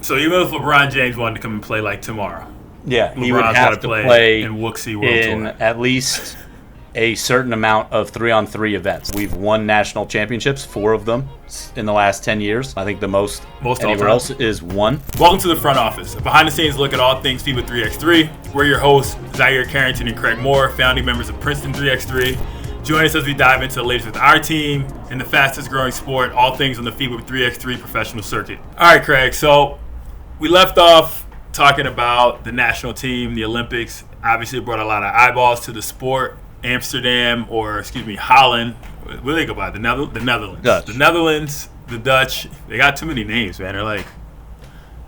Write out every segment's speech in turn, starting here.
So even if LeBron James wanted to come and play like tomorrow, Yeah, he LeBron's would got have to to play play in Wooksy World in Tour. at least a certain amount of 3-on-3 events. We've won national championships, 4 of them in the last 10 years. I think the most anywhere else is 1. Welcome to the front office, a behind-the-scenes look at all things FIBA 3x3. We're your hosts, Zaire Carrington and Craig Moore, founding members of Princeton 3x3. Join us as we dive into the latest with our team in the fastest growing sport, all things on the FIBA 3x3 professional circuit. All right, Craig, so we left off talking about the national team, the Olympics. Obviously, it brought a lot of eyeballs to the sport. Holland. What do they go by? The Netherlands. Dutch. The Netherlands, the Dutch. They got too many names, man. They're like,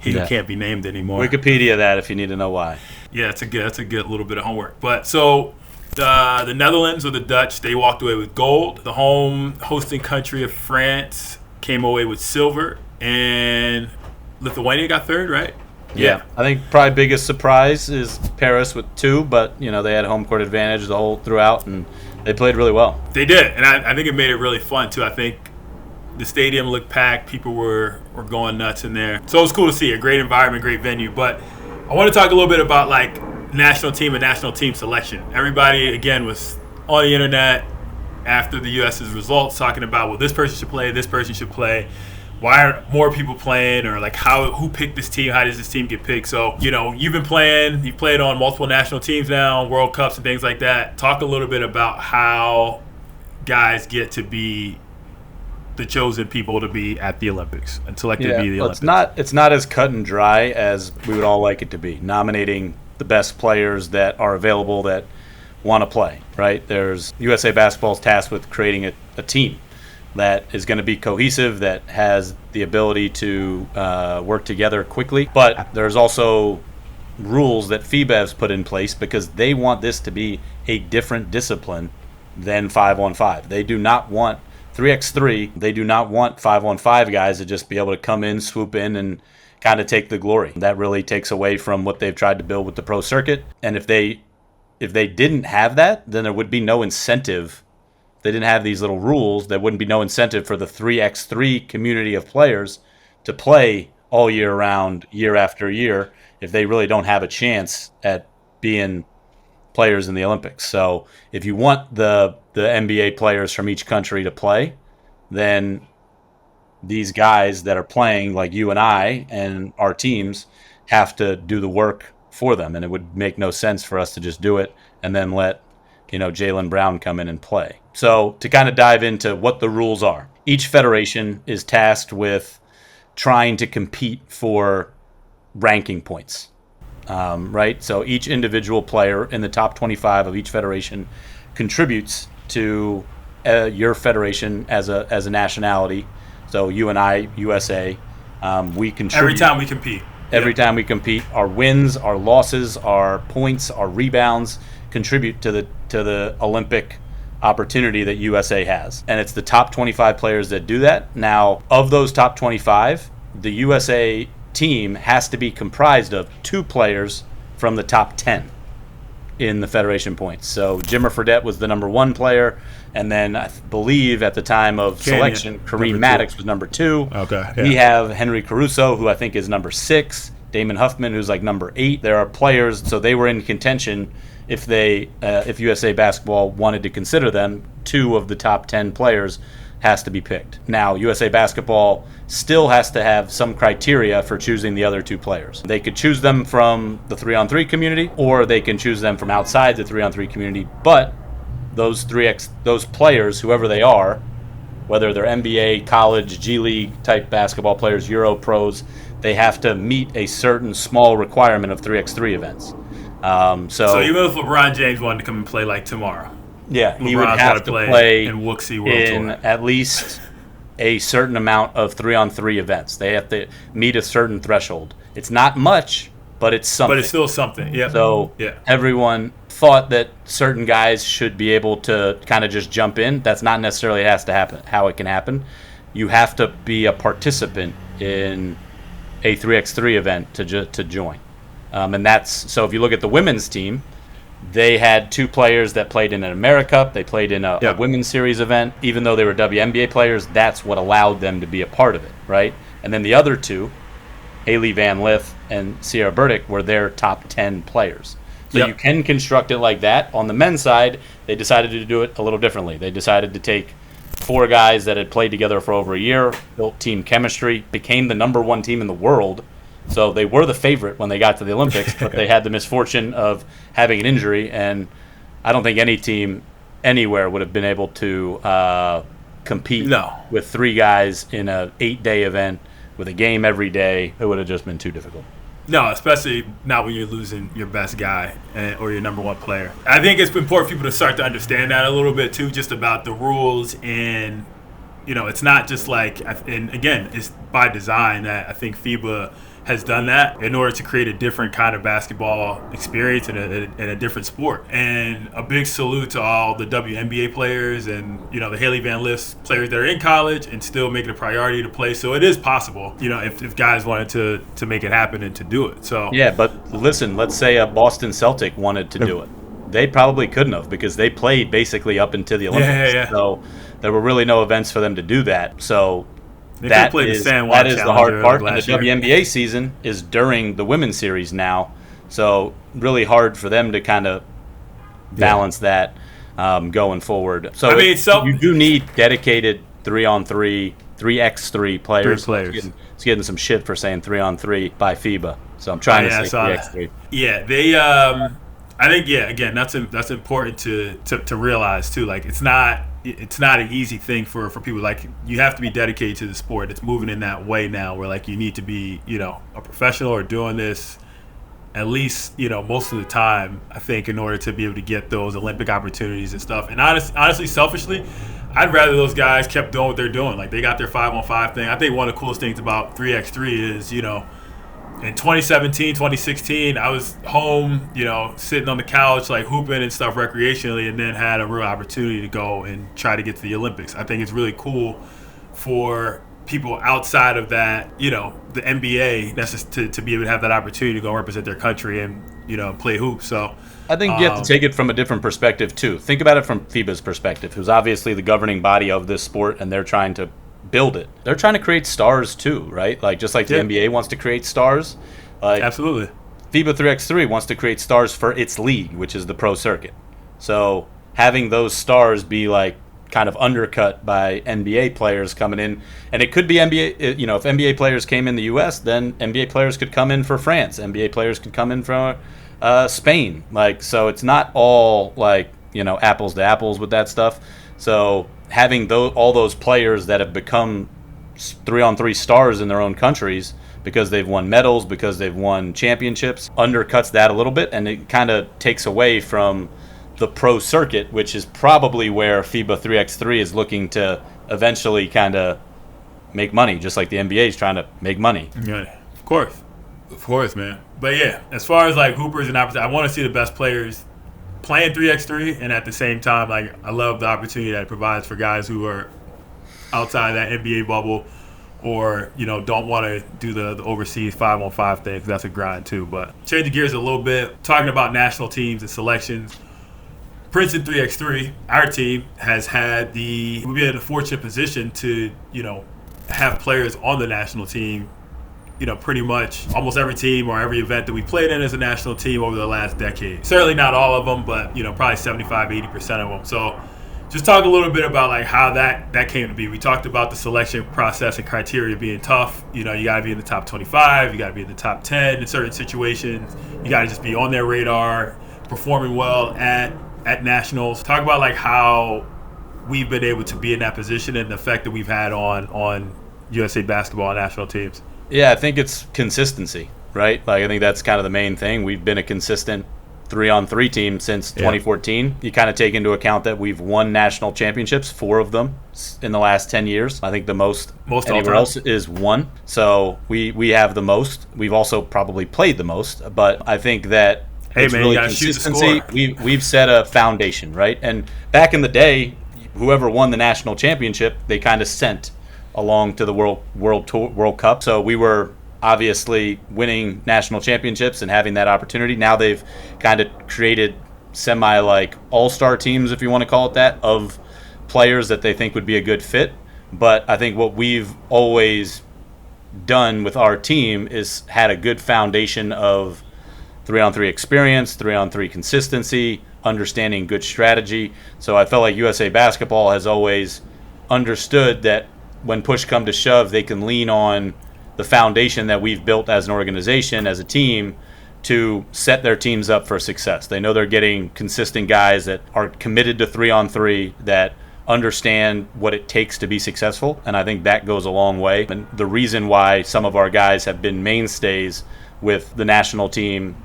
can't be named anymore. Wikipedia that if you need to know why. Yeah, that's a good little bit of homework. But so the Netherlands or the Dutch, they walked away with gold. The hosting country of France came away with silver, and Lithuania got third, right? Yeah, I think probably biggest surprise is Paris with 2, but they had home court advantage the whole throughout, and they played really well. They did, and I think it made it really fun too. I think the stadium looked packed; people were going nuts in there, so it was cool to see. A great environment, great venue. But I want to talk a little bit about national team and national team selection. Everybody again was on the internet after the U.S.'s results talking about, well, this person should play, this person should play. Why aren't more people playing, or who picked this team? How does this team get picked? So, you've played on multiple national teams now, World Cups and things like that. Talk a little bit about how guys get to be the chosen people to be at the Olympics and selected to be the Olympics. It's not as cut and dry as we would all like it to be. Nominating the best players that are available that want to play, right? There's USA Basketball's tasked with creating a team that is going to be cohesive, that has the ability to work together quickly. But there's also rules that FIBA has put in place because they want this to be a different discipline than 5-on-5. They do not want 3x3. They do not want 5-on-5 guys to just be able to come in, swoop in, and kind of take the glory. That really takes away from what they've tried to build with the pro circuit. And if they didn't have that, then there would be no incentive. They didn't have these little rules, there wouldn't be no incentive for the 3x3 community of players to play all year round, year after year, if they really don't have a chance at being players in the Olympics. So if you want the NBA players from each country to play, then these guys that are playing, like you and I and our teams, have to do the work for them. And it would make no sense for us to just do it and then let Jaylen Brown come in and play. So to kind of dive into what the rules are, each federation is tasked with trying to compete for ranking points, right? So each individual player in the top 25 of each federation contributes to your federation as a nationality. So you and I, USA, we contribute. Every time we compete. Every time we compete, our wins, our losses, our points, our rebounds contribute to the Olympic opportunity that USA has. And it's the top 25 players that do that. Now, of those top 25, the USA team has to be comprised of 2 players from the top 10 in the federation points. So Jimmer Fredette was the number 1 player, and then I believe at the time of selection, Kareem Maddox was number 2. Okay. Yeah. We have Henry Caruso, who I think is number 6. Damon Huffman, who's like number 8. There are players, so they were in contention if USA Basketball wanted to consider them. 2 of the top 10 players has to be picked. Now, USA Basketball still has to have some criteria for choosing the other 2 players. They could choose them from the 3-on-3 community, or they can choose them from outside the 3-on-3 community. But those players, whoever they are, whether they're NBA, college, G League type basketball players, Euro pros, they have to meet a certain small requirement of 3x3 events. So even if LeBron James wanted to come and play like tomorrow, yeah, he would have to play in Wooksy World Tour at least a certain amount of 3-on-3 events. They have to meet a certain threshold. It's not much, but it's something. But it's still something. Yeah. So everyone thought that certain guys should be able to kind of just jump in. That's not necessarily how it can happen. You have to be a participant in a 3x3 event to join. And that's so if you look at the women's team, they had 2 players that played in an AmeriCup. They played in a women's series event. Even though they were WNBA players, that's what allowed them to be a part of it, right? And then the other 2 Haley Van Lith and Sierra Burdick were their top 10 players. So Yep. you can construct it like that. On the men's side, they decided to do it a little differently. They decided to take 4 guys that had played together for over a year, built team chemistry, became the number 1 team in the world. So they were the favorite when they got to the Olympics, but they had the misfortune of having an injury, and I don't think any team anywhere would have been able to compete with 3 guys in an 8-day event with a game every day. It would have just been too difficult. No, especially not when you're losing your best guy or your number 1 player. I think it's important for people to start to understand that a little bit too, just about the rules. And, it's not just like, and again, it's by design that I think FIBA has done that in order to create a different kind of basketball experience and a different sport. And a big salute to all the WNBA players and, the Haley Van Lith players that are in college and still make it a priority to play. So it is possible, if guys wanted to make it happen and to do it. So yeah, but listen, let's say a Boston Celtic wanted to do it. They probably couldn't have because they played basically up into the Olympics. Yeah. So there were really no events for them to do that. So that is the hard part. And the WNBA season is during the women's series now, so really hard for them to kind of balance that going forward. So you do need dedicated 3-on-3, 3x3 players. 3 players. It's getting some shit for saying 3-on-3 by FIBA. So I'm trying to say 3x3. Yeah, they. I think again that's important to realize too. Like it's not an easy thing for people. Like you have to be dedicated to the sport. It's moving in that way now where like you need to be a professional or doing this at least most of the time, I think, in order to be able to get those Olympic opportunities and stuff. And honestly, selfishly, I'd rather those guys kept doing what they're doing. Like they got their 5-on-5 thing. I think one of the coolest things about 3x3 is in 2017, 2016, I was home, sitting on the couch, like hooping and stuff recreationally, and then had a real opportunity to go and try to get to the Olympics. I think it's really cool for people outside of that, the NBA, that's just to be able to have that opportunity to go represent their country and, play hoops. So I think you have to take it from a different perspective, too. Think about it from FIBA's perspective, who's obviously the governing body of this sport, and they're trying to build it. They're trying to create stars too, right? Like just like the NBA wants to create stars. Absolutely. FIBA 3x3 wants to create stars for its league, which is the pro circuit. So having those stars be like kind of undercut by NBA players coming in, and it could be NBA. If NBA players came in the U.S., then NBA players could come in for France. NBA players could come in from Spain. Like so, it's not all like apples to apples with that stuff. So having all those players that have become 3-on-3 stars in their own countries because they've won medals, because they've won championships, undercuts that a little bit, and it kind of takes away from the pro circuit, which is probably where FIBA 3x3 is looking to eventually kind of make money, just like the NBA is trying to make money. Yeah, of course, man. But yeah, as far as like hoopers and opportunities, I want to see the best players playing 3x3, and at the same time, like I love the opportunity that it provides for guys who are outside that NBA bubble or don't want to do the overseas 5-on-5 thing, because that's a grind too. But changing gears a little bit, talking about national teams and selections. Princeton 3x3, our team has had we've been in a fortunate position to have players on the national team. Pretty much almost every team or every event that we played in as a national team over the last decade. Certainly not all of them, but, probably 75-80% of them. So just talk a little bit about, like, how that came to be. We talked about the selection process and criteria being tough. You got to be in the top 25. You got to be in the top 10 in certain situations. You got to just be on their radar, performing well at nationals. Talk about, like, how we've been able to be in that position and the effect that we've had on USA basketball national teams. Yeah, I think it's consistency, right? Like I think that's kind of the main thing. We've been a consistent 3-on-3 team since 2014. You kind of take into account that we've won national championships, 4 of them in the last 10 years. I think the most anywhere else is 1. So we have the most. We've also probably played the most, but I think that it's really consistency. We've set a foundation, right? And back in the day, whoever won the national championship, they kind of sent along to the World Cup. So we were obviously winning national championships and having that opportunity. Now they've kind of created semi like all-star teams, if you want to call it that, of players that they think would be a good fit. But I think what we've always done with our team is had a good foundation of 3-on-3 experience, 3-on-3 consistency, understanding good strategy. So I felt like USA Basketball has always understood that when push come to shove, they can lean on the foundation that we've built as an organization, as a team, to set their teams up for success. They know they're getting consistent guys that are committed to 3-on-3, that understand what it takes to be successful, and I think that goes a long way. And the reason why some of our guys have been mainstays with the national team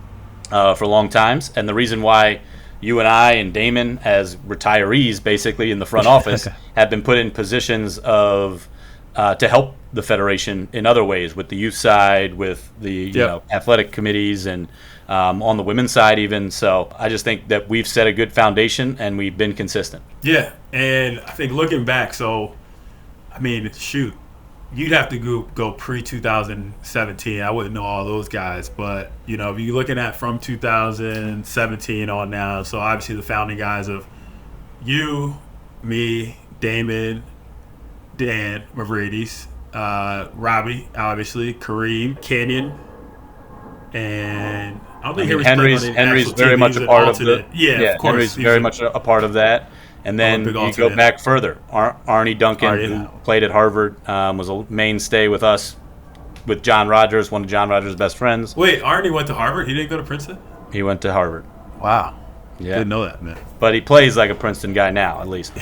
for long times, and the reason why you and I and Damon, as retirees basically in the front office, have been put in positions of to help the federation in other ways, with the youth side, with the athletic committees, and on the women's side even. So I just think that we've set a good foundation and we've been consistent. Yeah, and I think looking back, so I mean, shoot, you'd have to go pre-2017. I wouldn't know all those guys, but if you're looking at from 2017 on now, so obviously the founding guys of you, me, Damon, Dan Mavridis, Robbie, obviously, Kareem, Kenyon, and I don't think Henry's very much a part of the. Yeah, of course. Henry's very much a part of that. And then you go back further. Arnie Duncan, who played at Harvard, was a mainstay with us, with John Rogers, one of John Rogers' best friends. Wait, Arnie went to Harvard? He didn't go to Princeton? He went to Harvard. Wow. Yeah. Didn't know that, man. But he plays like a Princeton guy now, at least.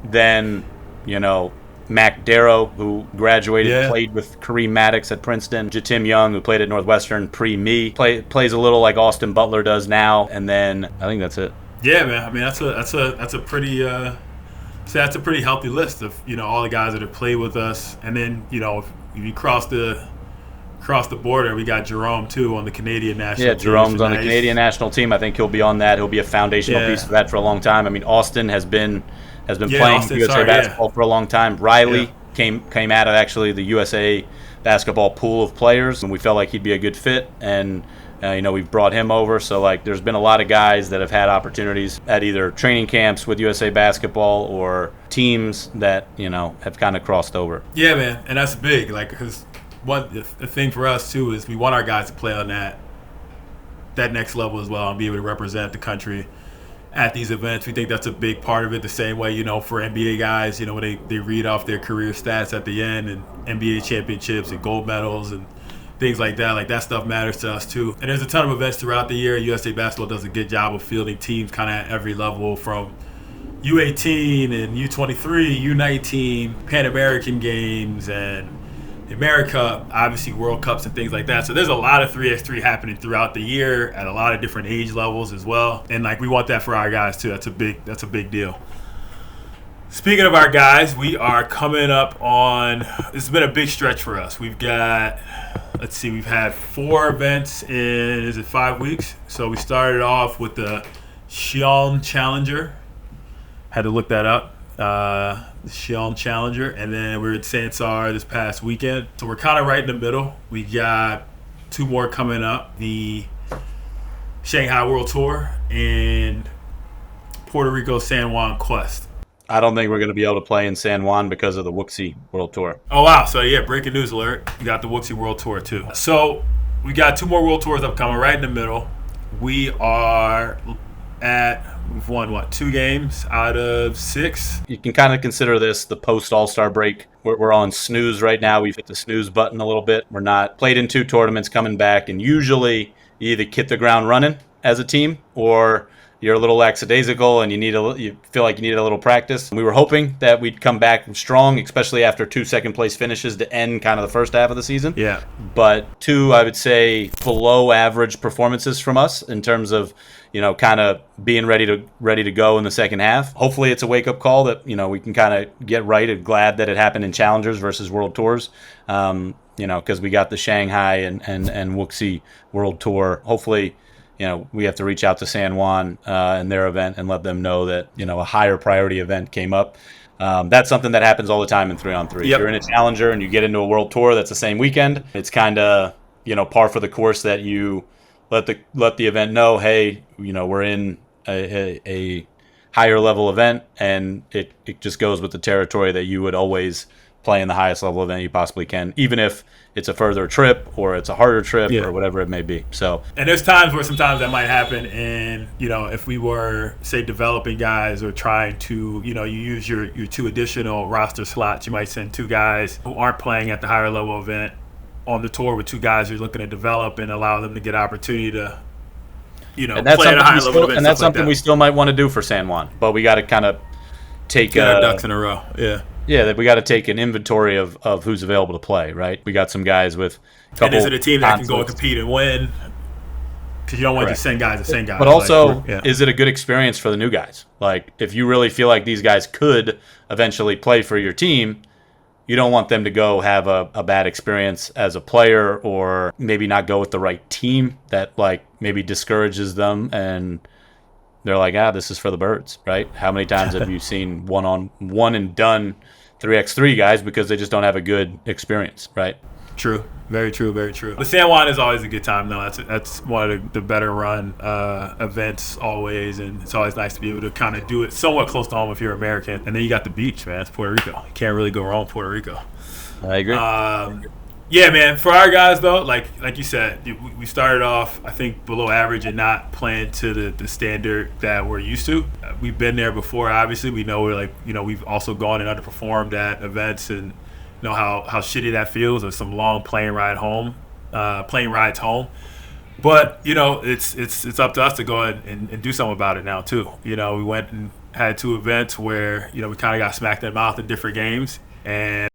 Then, Mac Darrow, who graduated, played with Kareem Maddox at Princeton. Jatim Young, who played at Northwestern pre-me, plays a little like Austin Butler does now. And then I think that's it. Yeah, man. I mean, that's a pretty healthy list of all the guys that have played with us. And then if you cross the border, we got Jerome too on the Canadian national team. Yeah, Jerome's on the Canadian national team. I think he'll be on that. He'll be a foundational piece of that for a long time. I mean, Austin has been playing USA basketball for a long time. Riley came out of actually the USA basketball pool of players, and we felt like he'd be a good fit. And we've brought him over. So there's been a lot of guys that have had opportunities at either training camps with USA basketball or teams that have kind of crossed over. Yeah, man, and that's big. Because the thing for us too is we want our guys to play on that next level as well and be able to represent the country at these events. We think that's a big part of it. The same way, for NBA guys, when they read off their career stats at the end and NBA championships and gold medals and things like that. That stuff matters to us too. And there's a ton of events throughout the year. USA Basketball does a good job of fielding teams kind of at every level, from U18 and U23, U19, Pan American games, and America, obviously World Cups and things like that. So there's a lot of 3x3 happening throughout the year at a lot of different age levels as well. And we want that for our guys too. That's a big deal. Speaking of our guys, we are coming up on, this has been a big stretch for us. We've got, we've had 4 events in, 5 weeks? So we started off with the Xi'an Challenger. Had to look that up. The Xi'an Challenger. And then we were at Sansar this past weekend. So we're kind of right in the middle. We got 2 more coming up. The Shanghai World Tour and Puerto Rico San Juan Quest. I don't think we're going to be able to play in San Juan because of the WUXI World Tour. Oh, wow. So, breaking news alert. We got the WUXI World Tour, too. So, we got 2 more World Tours upcoming right in the middle. We've won, 2 games out of 6? You can kind of consider this the post-All-Star break. We're on snooze right now. We've hit the snooze button a little bit. We're not played in 2 tournaments, coming back, and usually you either hit the ground running as a team or you're a little lackadaisical and you feel like you need a little practice. We were hoping that we'd come back strong, especially after 2 second-place finishes to end kind of the first half of the season. Yeah. But 2, I would say, below-average performances from us in terms of, kind of being ready to go in the second half. Hopefully it's a wake-up call that, we can kind of get right. And glad that it happened in Challengers versus World Tours, because we got the Shanghai and WUXI World Tour. Hopefully, we have to reach out to San Juan and their event and let them know that, a higher priority event came up. That's something that happens all the time in 3-on-3. If you're in a Challenger and you get into a World Tour that's the same weekend, it's kind of, par for the course that you let the event know, hey, we're in a higher level event, and it just goes with the territory that you would always playing the highest level event you possibly can, even if it's a further trip or it's a harder trip or whatever it may be. So, and there's times where sometimes that might happen, and if we were, say, developing guys or trying to, you use your 2 additional roster slots, you might send 2 guys who aren't playing at the higher level event on the tour with 2 guys you're looking to develop and allow them to get opportunity to, and that's play at a higher level event. And that's something we still might want to do for San Juan, but we got to kind of take our ducks in a row. Yeah, that we got to take an inventory of who's available to play, right? We got some guys with a couple. And is it a team that can go and compete and win? Because you don't want to send guys to send guys. But also, is it a good experience for the new guys? Like, if you really feel like these guys could eventually play for your team, you don't want them to go have a bad experience as a player, or maybe not go with the right team that, like, maybe discourages them and they're like, this is for the birds, right? How many times have you seen one-on-one and done 3x3 guys because they just don't have a good experience, right? True. Very true, very true. But San Juan is always a good time, though. That's one of the better run events always, and it's always nice to be able to kind of do it somewhat close to home if you're American. And then you got the beach, man. It's Puerto Rico. You can't really go wrong with Puerto Rico. I agree. Yeah, man. For our guys, though, like you said, we started off, I think, below average and not playing to the standard that we're used to. We've been there before, obviously. We know we've also gone and underperformed at events and know how shitty that feels. There's some long plane rides home. But, it's up to us to go ahead and do something about it now, too. We went and had 2 events where, we kind of got smacked in the mouth in different games. And